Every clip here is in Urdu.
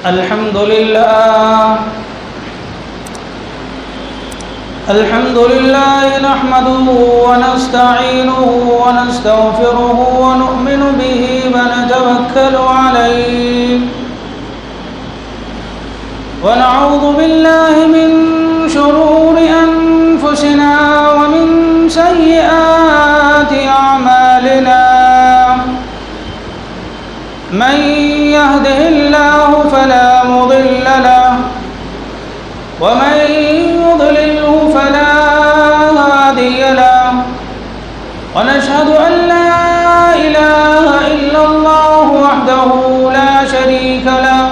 الحمد لله نحمده ونستعينه ونستغفره ونؤمن به ونتوكل عليه ونعوذ بالله من شرور أنفسنا ومن سيئات أعمالنا من يهده الله فلا مضل له ومن يضلله فلا هادي له ونشهد أن لا إله إلا الله وحده لا شريك له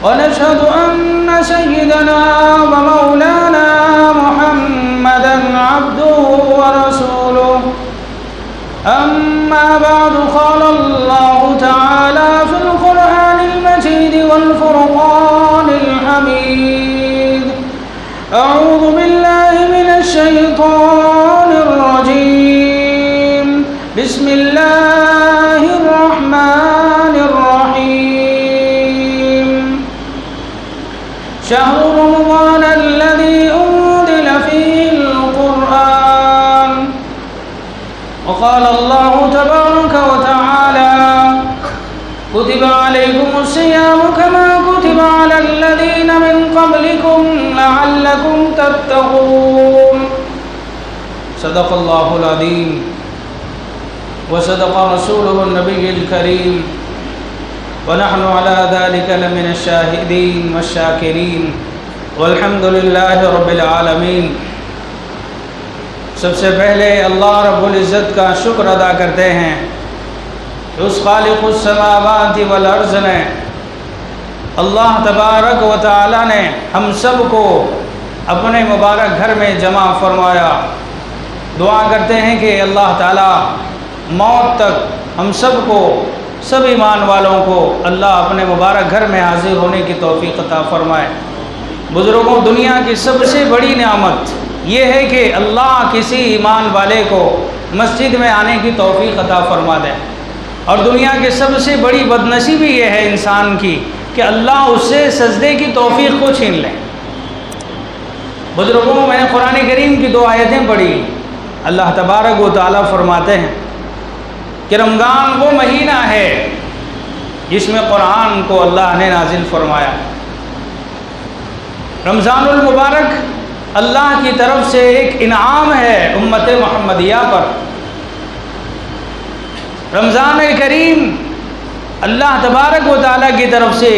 ونشهد أن سيدنا ومولانا محمدا عبده ورسوله أما بعد قال الله تعالى في القرآن المجيد والفرقان الحميد أعوذ بالله من الشيطان الرجيم بسم الله الرحمن الرحيم شهر رمضان الذي أنزل فيه القرآن وقال الله تبارك وتعالى كتب عليكم الصيام كما كتب على الذين من قبلكم لعلكم تتقون صدق الله العظيم وصدق رسوله النبي الكريم ونحن على ذلك لمن الشاهدين والشاكرين والحمد لله رب العالمين۔ سب سے پہلے اللہ رب العزت کا شکر ادا کرتے ہیں کہ اس خالق السماوات والارض نے، اللہ تبارک و تعالی نے ہم سب کو اپنے مبارک گھر میں جمع فرمایا۔ دعا کرتے ہیں کہ اللہ تعالی موت تک ہم سب کو، سب ایمان والوں کو اللہ اپنے مبارک گھر میں حاضر ہونے کی توفیق عطا فرمائے۔ بزرگوں، دنیا کی سب سے بڑی نعمت یہ ہے کہ اللہ کسی ایمان والے کو مسجد میں آنے کی توفیق عطا فرما دے، اور دنیا کی سب سے بڑی بدنصیبی یہ ہے انسان کی کہ اللہ اس سے سجدے کی توفیق کو چھین لے۔ بزرگوں، میں نے قرآن کریم کی 2 آیتیں پڑھی۔ اللہ تبارک و تعالیٰ فرماتے ہیں کہ رمضان وہ مہینہ ہے جس میں قرآن کو اللہ نے نازل فرمایا۔ رمضان المبارک اللہ کی طرف سے ایک انعام ہے امت محمدیہ پر۔ رمضان کریم اللہ تبارک و تعالیٰ کی طرف سے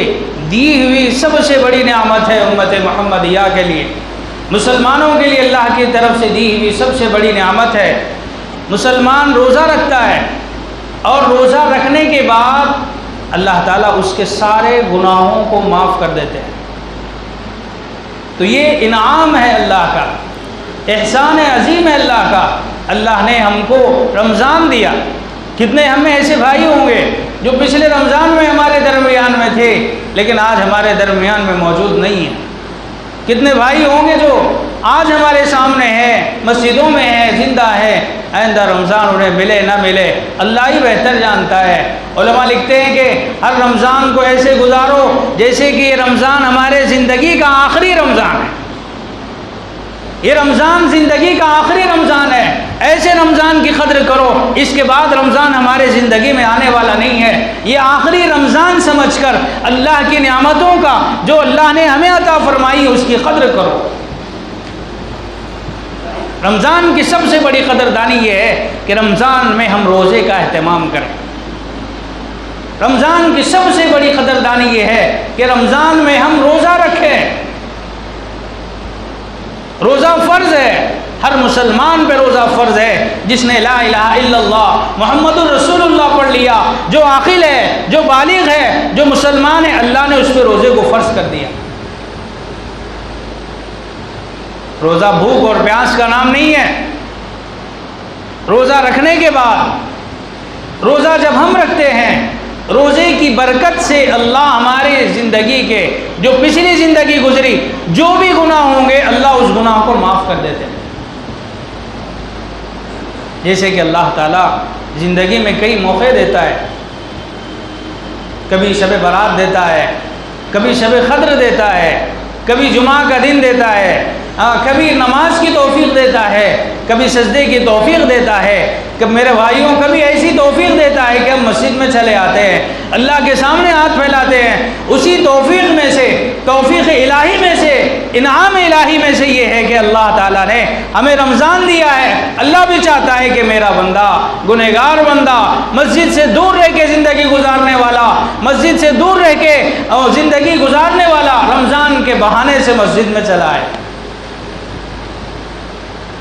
دی ہوئی سب سے بڑی نعمت ہے امت محمدیہ کے لیے، مسلمانوں کے لیے اللہ کی طرف سے دی ہوئی سب سے بڑی نعمت ہے۔ مسلمان روزہ رکھتا ہے اور روزہ رکھنے کے بعد اللہ تعالیٰ اس کے سارے گناہوں کو معاف کر دیتے ہیں۔ تو یہ انعام ہے اللہ کا، احسان عظیم ہے اللہ کا۔ اللہ نے ہم کو رمضان دیا۔ کتنے ہم میں ایسے بھائی ہوں گے جو پچھلے رمضان میں ہمارے درمیان میں تھے لیکن آج ہمارے درمیان میں موجود نہیں ہیں؟ کتنے بھائی ہوں گے جو آج ہمارے سامنے ہیں، مسجدوں میں ہیں، زندہ ہیں، آئندہ رمضان انہیں ملے نہ ملے اللہ ہی بہتر جانتا ہے۔ علماء لکھتے ہیں کہ ہر رمضان کو ایسے گزارو جیسے کہ یہ رمضان ہمارے زندگی کا آخری رمضان ہے۔ یہ رمضان زندگی کا آخری رمضان ہے، ایسے رمضان کی قدر کرو، اس کے بعد رمضان ہمارے زندگی میں آنے والا نہیں ہے۔ یہ آخری رمضان سمجھ کر اللہ کی نعمتوں کا جو اللہ نے ہمیں عطا فرمائی اس کی قدر کرو۔ رمضان کی سب سے بڑی قدردانی یہ ہے کہ رمضان میں ہم روزے کا اہتمام کریں۔ رمضان کی سب سے بڑی قدردانی یہ ہے کہ رمضان میں ہم روزہ رکھیں۔ روزہ فرض ہے، ہر مسلمان پہ روزہ فرض ہے۔ جس نے لا الہ الا اللہ محمد الرسول اللہ پڑھ لیا، جو عاقل ہے، جو بالغ ہے، جو مسلمان ہے، اللہ نے اس پہ روزے کو فرض کر دیا۔ روزہ بھوک اور پیاس کا نام نہیں ہے۔ روزہ رکھنے کے بعد، روزہ جب ہم رکھتے ہیں، روزے کی برکت سے اللہ ہماری زندگی کے جو پچھلی زندگی گزری جو بھی گناہ ہوں گے اللہ اس گناہ کو معاف کر دیتے ہیں۔ جیسے کہ اللہ تعالیٰ زندگی میں کئی موقع دیتا ہے، کبھی شب برات دیتا ہے، کبھی شب قدر دیتا ہے، کبھی جمعہ کا دن دیتا ہے، کبھی نماز کی توفیق دیتا ہے، کبھی سجدے کی توفیق دیتا ہے، کہ میرے بھائیوں کبھی ایسی توفیق دیتا ہے کہ ہم مسجد میں چلے آتے ہیں، اللہ کے سامنے ہاتھ پھیلاتے ہیں۔ اسی توفیق میں سے، توفیق الہی میں سے، انعام الہی میں سے یہ ہے کہ اللہ تعالیٰ نے ہمیں رمضان دیا ہے۔ اللہ بھی چاہتا ہے کہ میرا بندہ، گنہگار بندہ، مسجد سے دور رہ کے زندگی گزارنے والا، مسجد سے دور رہ کے زندگی گزارنے والا رمضان کے بہانے سے مسجد میں چلا آئے،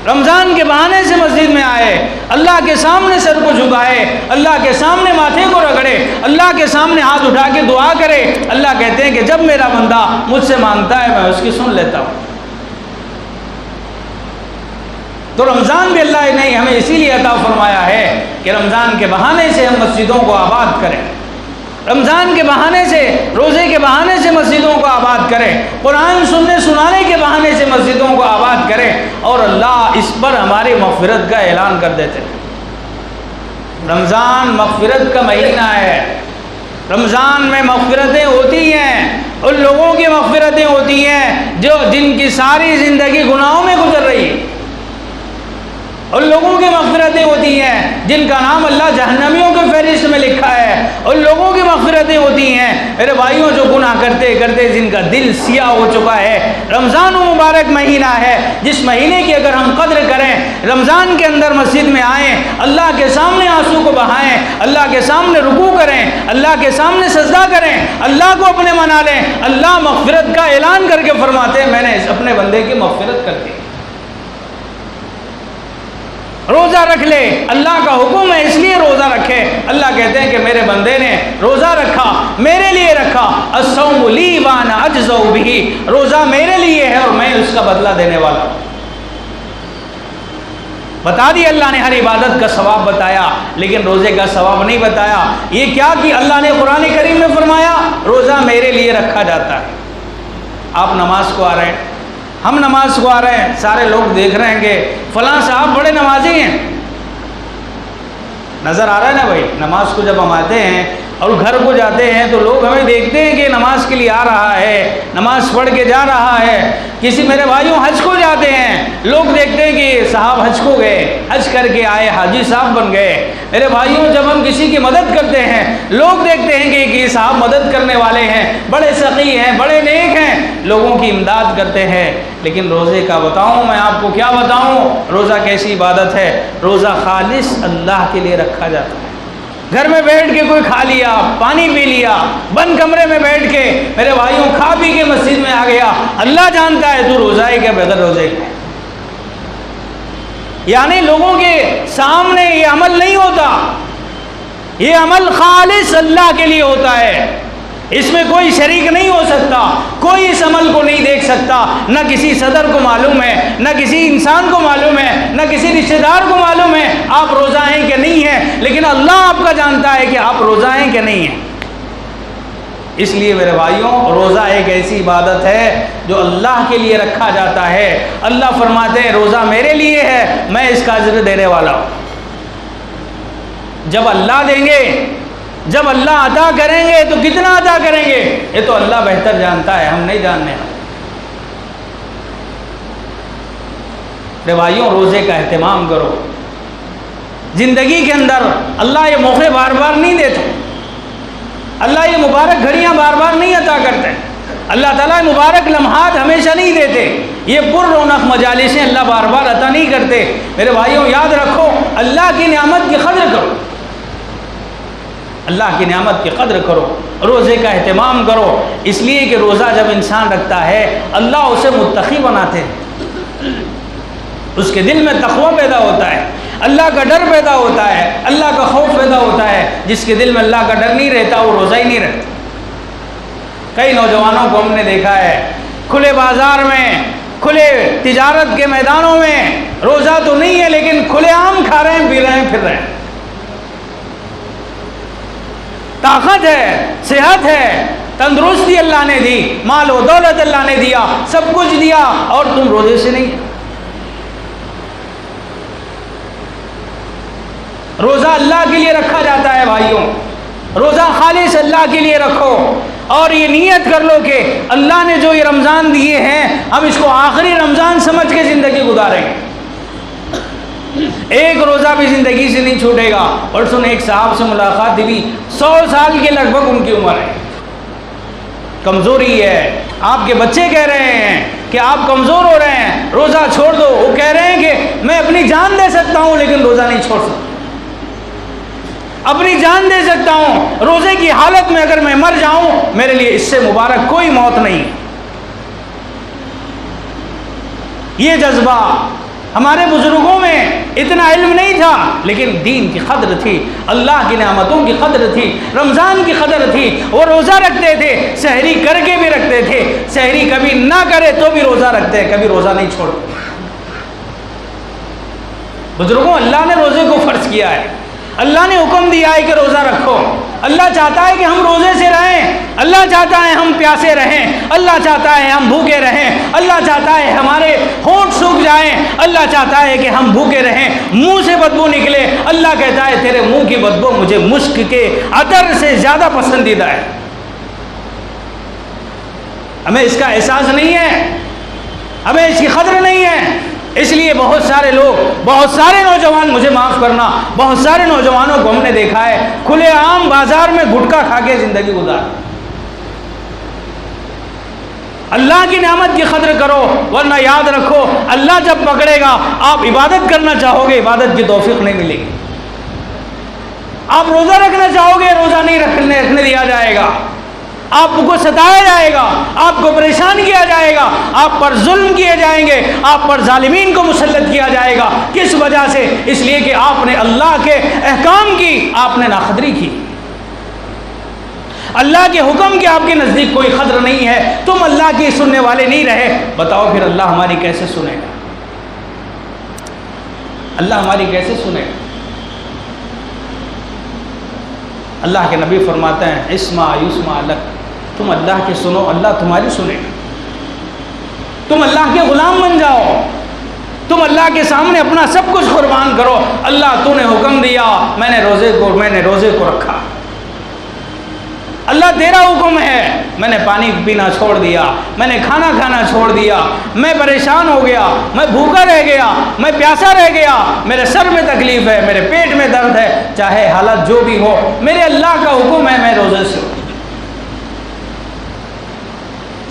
رمضان کے بہانے سے مسجد میں آئے، اللہ کے سامنے سر کو جھکائے، اللہ کے سامنے ماتھے کو رگڑے، اللہ کے سامنے ہاتھ اٹھا کے دعا کرے۔ اللہ کہتے ہیں کہ جب میرا بندہ مجھ سے مانگتا ہے میں اس کی سن لیتا ہوں۔ تو رمضان بھی اللہ نے ہمیں اسی لیے عطا فرمایا ہے کہ رمضان کے بہانے سے ہم مسجدوں کو آباد کریں، رمضان کے بہانے سے، روزے کے بہانے سے مسجدوں کو آباد کریں، قرآن سننے سنانے کے بہانے سے مسجدوں کو آباد کریں، اور اللہ اس پر ہماری مغفرت کا اعلان کر دیتے ہیں۔ رمضان مغفرت کا مہینہ ہے، رمضان میں مغفرتیں ہوتی ہیں، ان لوگوں کی مغفرتیں ہوتی ہیں جن کی ساری زندگی گناہوں میں گزر رہی ہے، ان لوگوں کی مغفرتیں ہوتی ہیں جن کا نام اللہ جہنمیوں کے فہرست میں لکھا ہے، ان لوگوں کی مغفرتیں ہوتی ہیں میرے بھائیوں جو گناہ کرتے کرتے جن کا دل سیاہ ہو چکا ہے۔ رمضان و مبارک مہینہ ہے جس مہینے کی اگر ہم قدر کریں، رمضان کے اندر مسجد میں آئیں، اللہ کے سامنے آنسو کو بہائیں، اللہ کے سامنے رکوع کریں، اللہ کے سامنے سجدہ کریں، اللہ کو اپنے منا لیں، اللہ مغفرت کا اعلان کر کے فرماتے ہیں میں نے اپنے بندے کی مغفرت کر دی۔ روزہ رکھ لے، اللہ کا حکم ہے اس لیے روزہ رکھے۔ اللہ کہتے ہیں کہ میرے بندے نے روزہ رکھا، میرے لیے رکھا، الصوم لی وانا اجزا بہ، روزہ میرے لیے ہے اور میں اس کا بدلہ دینے والا ہوں۔ بتا دی اللہ نے، ہر عبادت کا ثواب بتایا لیکن روزے کا ثواب نہیں بتایا۔ یہ کیا کہ اللہ نے قرآن کریم میں فرمایا روزہ میرے لیے رکھا جاتا ہے۔ آپ نماز کو آ رہے ہیں، ہم نماز کو آ رہے ہیں، سارے لوگ دیکھ رہے ہیں کہ فلاں صاحب بڑے نمازی ہیں، نظر آ رہا ہے نا بھائی۔ نماز کو جب ہم آتے ہیں اور گھر کو جاتے ہیں تو لوگ ہمیں دیکھتے ہیں کہ نماز کے لیے آ رہا ہے، نماز پڑھ کے جا رہا ہے۔ کسی میرے بھائیوں حج کو جاتے ہیں، لوگ دیکھتے ہیں کہ صاحب حج کو گئے، حج کر کے آئے، حاجی صاحب بن گئے۔ میرے بھائیوں جب ہم کسی کی مدد کرتے ہیں لوگ دیکھتے ہیں کہ یہ صاحب مدد کرنے والے ہیں، بڑے سخی ہیں، بڑے نیک ہیں، لوگوں کی امداد کرتے ہیں۔ لیکن روزے کا بتاؤں میں آپ کو کیا بتاؤں، روزہ کیسی عبادت ہے؟ روزہ خالص اللہ کے لیے رکھا جاتا ہے۔ گھر میں بیٹھ کے کوئی کھا لیا، پانی پی لیا، بند کمرے میں بیٹھ کے میرے بھائیوں کھا پی کے مسجد میں آ گیا، اللہ جانتا ہے تو روزہ ہے کہ بغیر روزے کا۔ یعنی لوگوں کے سامنے یہ عمل نہیں ہوتا، یہ عمل خالص اللہ کے لیے ہوتا ہے، اس میں کوئی شریک نہیں ہو سکتا، کوئی اس عمل کو نہیں دیکھ سکتا، نہ کسی صدر کو معلوم ہے، نہ کسی انسان کو معلوم ہے، نہ کسی رشتہ دار کو معلوم ہے آپ روزہ ہیں کہ نہیں ہیں، لیکن اللہ آپ کا جانتا ہے کہ آپ روزہ ہیں کہ نہیں ہیں۔ اس لیے میرے بھائیوں روزہ ایک ایسی عبادت ہے جو اللہ کے لیے رکھا جاتا ہے۔ اللہ فرماتے ہیں روزہ میرے لیے ہے، میں اس کا اجر دینے والا ہوں۔ جب اللہ دیں گے، جب اللہ عطا کریں گے تو کتنا عطا کریں گے یہ تو اللہ بہتر جانتا ہے، ہم نہیں جاننے والے۔ میرے بھائیوں روزے کا اہتمام کرو، زندگی کے اندر اللہ یہ موقع بار بار نہیں دیتا، اللہ یہ مبارک گھڑیاں بار بار نہیں عطا کرتے، اللہ تعالیٰ مبارک لمحات ہمیشہ نہیں دیتے، یہ پر رونق مجالسیں اللہ بار بار عطا نہیں کرتے۔ میرے بھائیوں یاد رکھو اللہ کی نعمت کی قدر کرو، اللہ کی نعمت کی قدر کرو، روزے کا اہتمام کرو، اس لیے کہ روزہ جب انسان رکھتا ہے اللہ اسے متقی بناتے ہیں، اس کے دل میں تقوی پیدا ہوتا ہے، اللہ کا ڈر پیدا ہوتا ہے، اللہ کا خوف پیدا ہوتا ہے۔ جس کے دل میں اللہ کا ڈر نہیں رہتا وہ روزہ ہی نہیں رکھتا۔ کئی نوجوانوں کو ہم نے دیکھا ہے کھلے بازار میں، کھلے تجارت کے میدانوں میں روزہ تو نہیں ہے لیکن کھلے عام کھا رہے ہیں، پی رہے ہیں، پھر رہے ہیں، طاقت ہے، صحت ہے، تندرستی اللہ نے دی، مال و دولت اللہ نے دیا، سب کچھ دیا اور تم روزے سے نہیں۔ روزہ اللہ کے لیے رکھا جاتا ہے بھائیوں، روزہ خالص اللہ کے لیے رکھو۔ اور یہ نیت کر لو کہ اللہ نے جو یہ رمضان دیے ہیں ہم اس کو آخری رمضان سمجھ کے زندگی گزاریں گے، ایک روزہ بھی زندگی سے نہیں چھوٹے گا۔ اور سن، ایک صاحب سے ملاقات ہوئی، 100 سال کے لگ بھگ ان کی عمر ہے، کمزوری ہے، آپ کے بچے کہہ رہے ہیں کہ آپ کمزور ہو رہے ہیں، روزہ چھوڑ دو، وہ کہہ رہے ہیں کہ میں اپنی جان دے سکتا ہوں لیکن روزہ نہیں چھوڑ سکتا، اپنی جان دے سکتا ہوں، روزے کی حالت میں اگر میں مر جاؤں میرے لیے اس سے مبارک کوئی موت نہیں۔ یہ جذبہ ہمارے بزرگوں میں اتنا علم نہیں تھا، لیکن دین کی قدر تھی، اللہ کی نعمتوں کی قدر تھی، رمضان کی قدر تھی۔ وہ روزہ رکھتے تھے، سحری کر کے بھی رکھتے تھے، سحری کبھی نہ کرے تو بھی روزہ رکھتے، کبھی روزہ نہیں چھوڑتے۔ بزرگوں، اللہ نے روزے کو فرض کیا ہے، اللہ نے حکم دیا ہے کہ روزہ رکھو، اللہ چاہتا ہے کہ ہم روزے سے رہیں، اللہ چاہتا ہے ہم پیاسے رہیں، اللہ چاہتا ہے ہم بھوکے رہیں، اللہ چاہتا ہے ہمارے ہونٹ سوکھ جائیں، اللہ چاہتا ہے کہ ہم بھوکے رہیں، منہ سے بدبو نکلے، اللہ کہتا ہے تیرے منہ کی بدبو مجھے مشک کے عطر سے زیادہ پسندیدہ ہے۔ ہمیں اس کا احساس نہیں ہے، ہمیں اس کی قدر نہیں ہے، اس لیے بہت سارے لوگ، بہت سارے نوجوان، مجھے معاف کرنا، بہت سارے نوجوانوں کو ہم نے دیکھا ہے کھلے عام بازار میں گٹکا کھا کے زندگی گزار۔ اللہ کی نعمت کی قدر کرو، ورنہ یاد رکھو اللہ جب پکڑے گا آپ عبادت کرنا چاہو گے، عبادت کی توفیق نہیں ملے گی، آپ روزہ رکھنا چاہو گے، روزہ نہیں رکھنے دیا جائے گا، آپ کو ستایا جائے گا، آپ کو پریشان کیا جائے گا، آپ پر ظلم کیے جائیں گے، آپ پر ظالمین کو مسلط کیا جائے گا۔ کس وجہ سے؟ اس لیے کہ آپ نے اللہ کے احکام کی آپ نے ناقدری کی، اللہ کے حکم کی آپ کے نزدیک کوئی قدر نہیں ہے، تم اللہ کی سننے والے نہیں رہے، بتاؤ پھر اللہ ہماری کیسے سنے گا؟ اللہ ہماری کیسے سنے گا؟ اللہ کے نبی فرماتے ہیں اسمع یسمع لک، تم اللہ کی سنو، اللہ تمہاری سنے گا، تم اللہ کے غلام بن جاؤ، تم اللہ کے سامنے اپنا سب کچھ قربان کرو، اللہ تو نے حکم دیا، میں نے روزے کو رکھا، اللہ تیرا حکم ہے، میں نے پانی پینا چھوڑ دیا، میں نے کھانا کھانا چھوڑ دیا، میں پریشان ہو گیا، میں بھوکا رہ گیا، میں پیاسا رہ گیا، میرے سر میں تکلیف ہے، میرے پیٹ میں درد ہے، چاہے حالت جو بھی ہو، میرے اللہ کا حکم ہے، میں روزے سے ہوں۔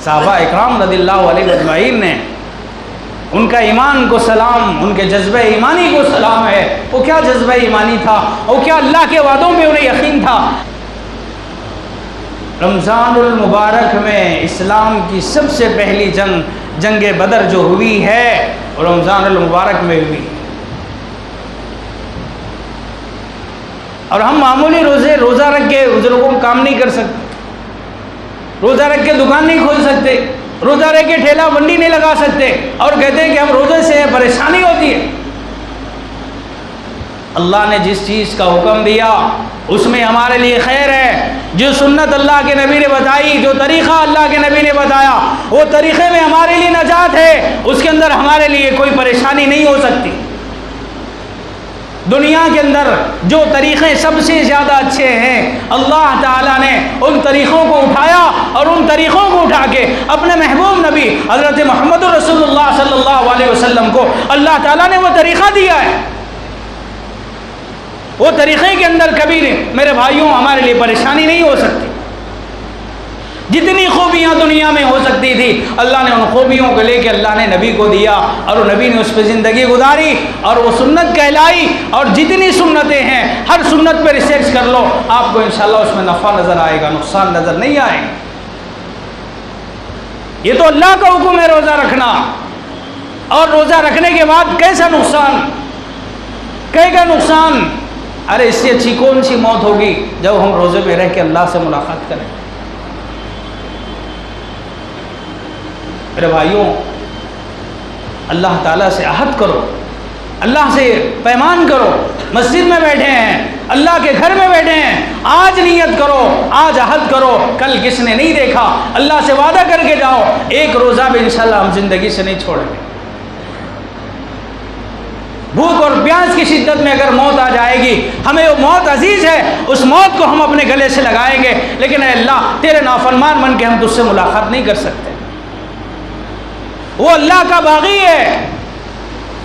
صحابہ اکرام رضی اللہ علیہ اجمعین نے، ان کا ایمان کو سلام، ان کے جذبہ ایمانی کو سلام ہے، وہ کیا جذبہ ایمانی تھا، وہ کیا اللہ کے وعدوں میں انہیں یقین تھا۔ رمضان المبارک میں اسلام کی سب سے پہلی جنگ بدر جو ہوئی ہے وہ رمضان المبارک میں ہوئی، اور ہم معمولی روزہ رکھ کے بزرگوں کو کام نہیں کر سکتے، روزہ رکھ کے دکان نہیں کھول سکتے، روزہ رکھ کے ٹھیلا منڈی نہیں لگا سکتے، اور کہتے ہیں کہ ہم روزے سے پریشانی ہوتی ہے۔ اللہ نے جس چیز کا حکم دیا اس میں ہمارے لیے خیر ہے، جو سنت اللہ کے نبی نے بتائی، جو طریقہ اللہ کے نبی نے بتایا، وہ طریقے میں ہمارے لیے نجات ہے، اس کے اندر ہمارے لیے کوئی پریشانی نہیں ہو سکتی۔ دنیا کے اندر جو طریقے سب سے زیادہ اچھے ہیں، اللہ تعالیٰ نے ان طریقوں کو اٹھایا، اور ان طریقوں کو اٹھا کے اپنے محبوب نبی حضرت محمد رسول اللہ صلی اللہ علیہ وسلم کو اللہ تعالیٰ نے وہ طریقہ دیا ہے۔ وہ طریقے کے اندر کبھی میرے بھائیوں ہمارے لیے پریشانی نہیں ہو سکتی، جتنی خوبیاں دنیا میں ہو سکتی تھی اللہ نے ان خوبیوں کو لے کے اللہ نے نبی کو دیا، اور وہ نبی نے اس پہ زندگی گزاری، اور وہ سنت کہلائی۔ اور جتنی سنتیں ہیں ہر سنت پہ ریسرچ کر لو، آپ کو انشاءاللہ اس میں نفع نظر آئے گا، نقصان نظر نہیں آئے گا۔ یہ تو اللہ کا حکم ہے روزہ رکھنا، اور روزہ رکھنے کے بعد کیسا نقصان، کہے گا نقصان، ارے اس سے اچھی کون سی موت ہوگی جب ہم روزے میں رہ کے اللہ سے ملاقات کریں۔ میرے بھائیوں، اللہ تعالیٰ سے عہد کرو، اللہ سے پیمان کرو، مسجد میں بیٹھے ہیں، اللہ کے گھر میں بیٹھے ہیں، آج نیت کرو، آج عہد کرو، کل کس نے نہیں دیکھا، اللہ سے وعدہ کر کے جاؤ، ایک روزہ بھی انشاءاللہ ہم زندگی سے نہیں چھوڑیں گے۔ بھوک اور پیاس کی شدت میں اگر موت آ جائے گی، ہمیں وہ موت عزیز ہے، اس موت کو ہم اپنے گلے سے لگائیں گے، لیکن اے اللہ تیرے نافرمان بن کے ہم تجھ سے ملاقات نہیں کر سکتے۔ وہ اللہ کا باغی ہے،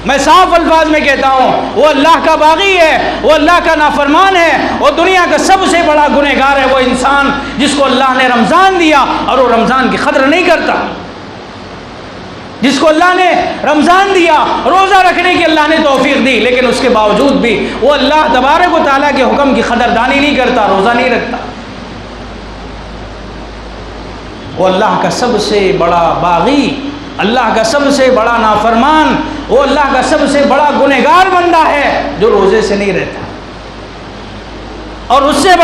میں صاف الفاظ میں کہتا ہوں، وہ اللہ کا باغی ہے، وہ اللہ کا نافرمان ہے، وہ دنیا کا سب سے بڑا گنہگار ہے وہ انسان جس کو اللہ نے رمضان دیا اور وہ رمضان کی قدر نہیں کرتا، جس کو اللہ نے رمضان دیا، روزہ رکھنے کی اللہ نے توفیق دی، لیکن اس کے باوجود بھی وہ اللہ تبارک و تعالیٰ کے حکم کی قدردانی نہیں کرتا، روزہ نہیں رکھتا۔ وہ اللہ کا سب سے بڑا باغی، اللہ کا سب سے بڑا نافرمان، وہ اللہ کا سب سے بڑا گنہگار بندہ ہے جو روزے سے نہیں رہتا۔ اور اس سے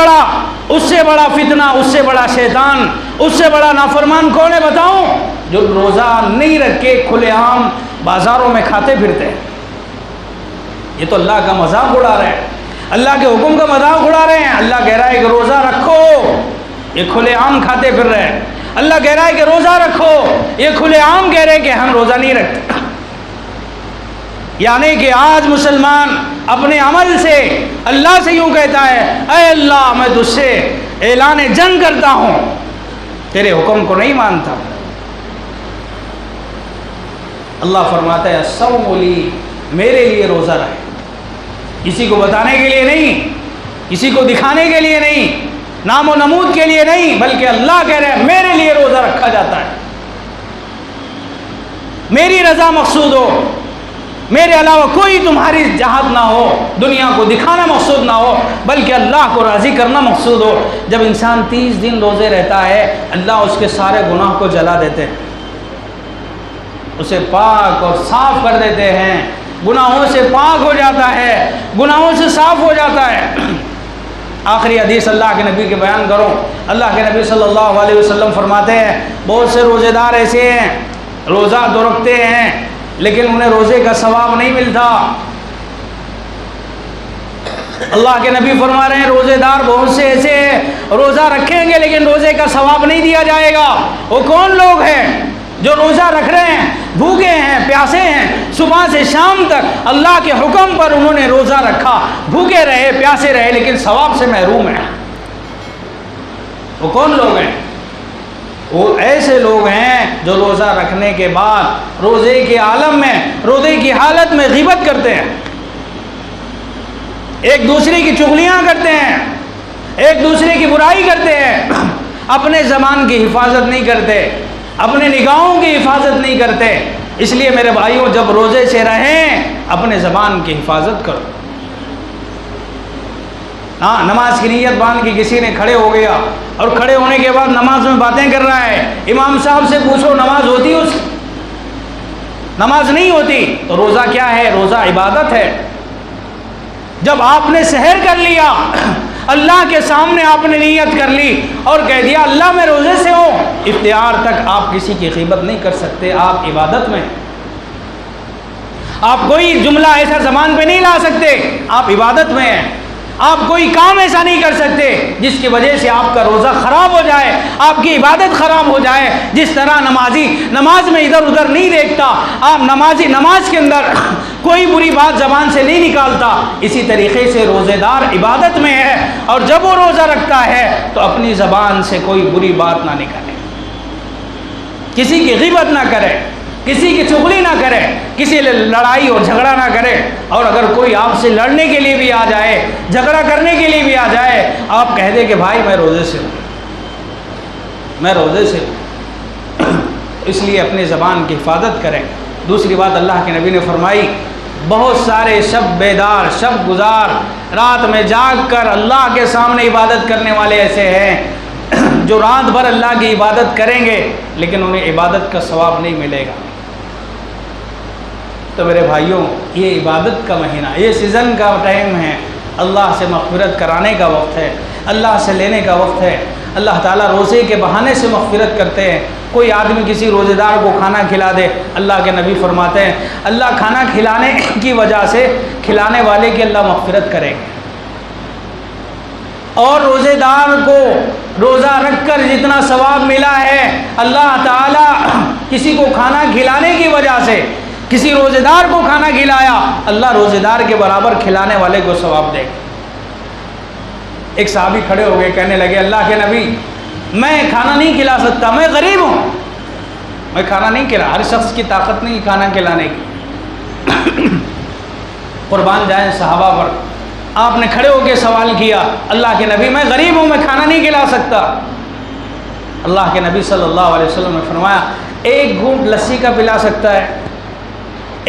بڑا فتنہ، اس سے بڑا شیطان، اس سے بڑا نافرمان کون ہے بتاؤں؟ جو روزہ نہیں رکھ کے کھلے عام بازاروں میں کھاتے پھرتے ہیں۔ یہ تو اللہ کا مذاق اڑا رہے ہیں، اللہ کے حکم کا مذاق اڑا رہے ہیں۔ اللہ کہہ رہا ہے کہ روزہ رکھو، یہ کھلے عام کھاتے پھر رہے ہیں۔ اللہ کہہ رہا ہے کہ روزہ رکھو، یہ کھلے عام کہہ رہے ہیں کہ ہم روزہ نہیں رکھتے۔ یعنی کہ آج مسلمان اپنے عمل سے اللہ سے یوں کہتا ہے، اے اللہ میں تجھ سے اعلان جنگ کرتا ہوں، تیرے حکم کو نہیں مانتا۔ اللہ فرماتا ہے الصوم لی، میرے لیے روزہ رہے، کسی کو بتانے کے لیے نہیں، کسی کو دکھانے کے لیے نہیں، نام و نمود کے لیے نہیں، بلکہ اللہ کہہ رہے ہیں میرے لیے روزہ رکھا جاتا ہے، میری رضا مقصود ہو، میرے علاوہ کوئی تمہاری جہاد نہ ہو، دنیا کو دکھانا مقصود نہ ہو، بلکہ اللہ کو راضی کرنا مقصود ہو۔ جب انسان 30 دن روزے رہتا ہے، اللہ اس کے سارے گناہ کو جلا دیتے ہیں، اسے پاک اور صاف کر دیتے ہیں، گناہوں سے پاک ہو جاتا ہے، گناہوں سے صاف ہو جاتا ہے۔ آخری حدیث اللہ کے نبی کے بیان کرو، اللہ کے نبی صلی اللہ علیہ وسلم فرماتے ہیں بہت سے روزے دار ایسے ہیں، روزہ تو رکھتے ہیں لیکن انہیں روزے کا ثواب نہیں ملتا۔ اللہ کے نبی فرما رہے ہیں روزے دار بہت سے ایسے ہیں، روزہ رکھیں گے لیکن روزے کا ثواب نہیں دیا جائے گا۔ وہ کون لوگ ہیں جو روزہ رکھ رہے ہیں، بھوکے ہیں، پیاسے ہیں، صبح سے شام تک اللہ کے حکم پر انہوں نے روزہ رکھا، بھوکے رہے، پیاسے رہے، لیکن ثواب سے محروم ہیں۔ وہ کون لوگ ہیں؟ وہ ایسے لوگ ہیں جو روزہ رکھنے کے بعد روزے کے عالم میں، روزے کی حالت میں غیبت کرتے ہیں، ایک دوسرے کی چغلیاں کرتے ہیں، ایک دوسرے کی برائی کرتے ہیں، اپنے زبان کی حفاظت نہیں کرتے، اپنے نگاہوں کی حفاظت نہیں کرتے۔ اس لیے میرے بھائیوں جب روزے سے رہیں اپنے زبان کی حفاظت کرو۔ ہاں، نماز کی نیت باندھ کے کسی نے کھڑے ہو گیا اور کھڑے ہونے کے بعد نماز میں باتیں کر رہا ہے، امام صاحب سے پوچھو نماز ہوتی اس؟ نماز نہیں ہوتی۔ تو روزہ کیا ہے؟ روزہ عبادت ہے۔ جب آپ نے سحر کر لیا، اللہ کے سامنے آپ نے نیت کر لی اور کہہ دیا اللہ میں روزے سے ہوں، افطار تک آپ کسی کی غیبت نہیں کر سکتے، آپ عبادت میں، آپ کوئی جملہ ایسا زبان پہ نہیں لا سکتے، آپ عبادت میں ہیں، آپ کوئی کام ایسا نہیں کر سکتے جس کی وجہ سے آپ کا روزہ خراب ہو جائے، آپ کی عبادت خراب ہو جائے۔ جس طرح نمازی نماز میں ادھر ادھر نہیں دیکھتا، آپ نمازی نماز کے اندر کوئی بری بات زبان سے نہیں نکالتا، اسی طریقے سے روزے دار عبادت میں ہے، اور جب وہ روزہ رکھتا ہے تو اپنی زبان سے کوئی بری بات نہ نکالے، کسی کی غیبت نہ کرے، کسی کی چغلی نہ کرے، کسی لڑائی اور جھگڑا نہ کرے، اور اگر کوئی آپ سے لڑنے کے لیے بھی آ جائے، جھگڑا کرنے کے لیے بھی آ جائے، آپ کہہ دیں کہ بھائی میں روزے سے ہوں، میں روزے سے ہوں۔ اس لیے اپنی زبان کی حفاظت کریں۔ دوسری بات اللہ کے نبی نے فرمائی، بہت سارے شب بیدار، شب گزار، رات میں جاگ کر اللہ کے سامنے عبادت کرنے والے ایسے ہیں جو رات بھر اللہ کی عبادت کریں گے لیکن انہیں عبادت کا ثواب نہیں ملے گا۔ تو میرے بھائیوں، یہ عبادت کا مہینہ، یہ سیزن کا ٹائم ہے، اللہ سے مغفرت کرانے کا وقت ہے، اللہ سے لینے کا وقت ہے۔ اللہ تعالیٰ روزے کے بہانے سے مغفرت کرتے ہیں۔ کوئی آدمی کسی روزے دار کو کھانا کھلا دے، اللہ کے نبی فرماتے ہیں اللہ کھانا کھلانے کی وجہ سے کھلانے والے کی اللہ مغفرت کریں گے، اور روزے دار کو روزہ رکھ کر جتنا ثواب ملا ہے، اللہ تعالیٰ کسی کو کھانا کھلانے کی وجہ سے، کسی روزے دار کو کھانا کھلایا، اللہ روزے دار کے برابر کھلانے والے کو ثواب دے گا۔ ایک صحابی کھڑے ہو گئے، کہنے لگے اللہ کے نبی میں کھانا نہیں کھلا سکتا، میں غریب ہوں، میں کھانا نہیں کھلا، ہر شخص کی طاقت نہیں کھانا کھلانے کی۔ قربان جائیں صحابہ پر، آپ نے کھڑے ہو کے سوال کیا اللہ کے نبی میں غریب ہوں، میں کھانا نہیں کھلا سکتا۔ اللہ کے نبی صلی اللہ علیہ وسلم نے فرمایا ایک گھونٹ لسی کا پلا سکتا ہے،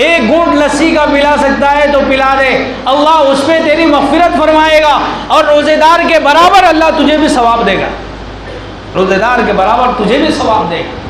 ایک گھونٹ لسی کا پلا سکتا ہے تو پلا دے، اللہ اس پہ تیری مغفرت فرمائے گا اور روزے دار کے برابر اللہ تجھے بھی ثواب دے گا، روزے دار کے برابر تجھے بھی ثواب دے گا۔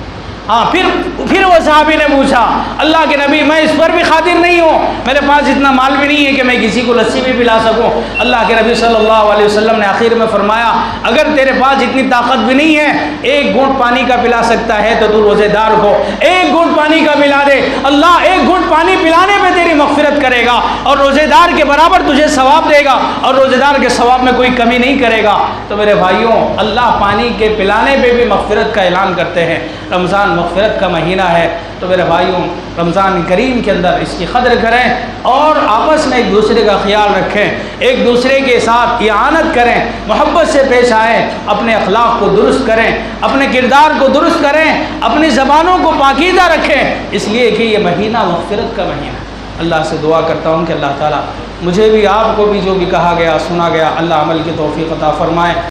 ہاں پھر وہ صحابی نے پوچھا اللہ کے نبی میں اس پر بھی قادر نہیں ہوں، میرے پاس اتنا مال بھی نہیں ہے کہ میں کسی کو لسی بھی پلا سکوں۔ اللہ کے نبی صلی اللہ علیہ وسلم نے آخر میں فرمایا اگر تیرے پاس اتنی طاقت بھی نہیں ہے، ایک گھونٹ پانی کا پلا سکتا ہے تو روزے دار کو ایک گھونٹ پانی کا پلا دے، اللہ ایک گھونٹ پانی پلانے پہ تیری مغفرت کرے گا اور روزے دار کے برابر تجھے ثواب دے گا اور روزے دار کے ثواب میں کوئی کمی نہیں کرے گا۔ تو میرے بھائیوں اللہ پانی کے پلانے پہ بھی مغفرت کا اعلان کرتے ہیں۔ رمضان مغفرت کا مہینہ ہے، تو میرے بھائیوں رمضان کریم کے اندر اس کی قدر کریں اور آپس میں ایک دوسرے کا خیال رکھیں، ایک دوسرے کے ساتھ اعانت کریں، محبت سے پیش آئیں، اپنے اخلاق کو درست کریں، اپنے کردار کو درست کریں، اپنی زبانوں کو پاکیزہ رکھیں، اس لیے کہ یہ مہینہ مغفرت کا مہینہ ہے۔ اللہ سے دعا کرتا ہوں کہ اللہ تعالیٰ مجھے بھی آپ کو بھی جو بھی کہا گیا سنا گیا اللہ عمل کی توفیق عطا فرمائے۔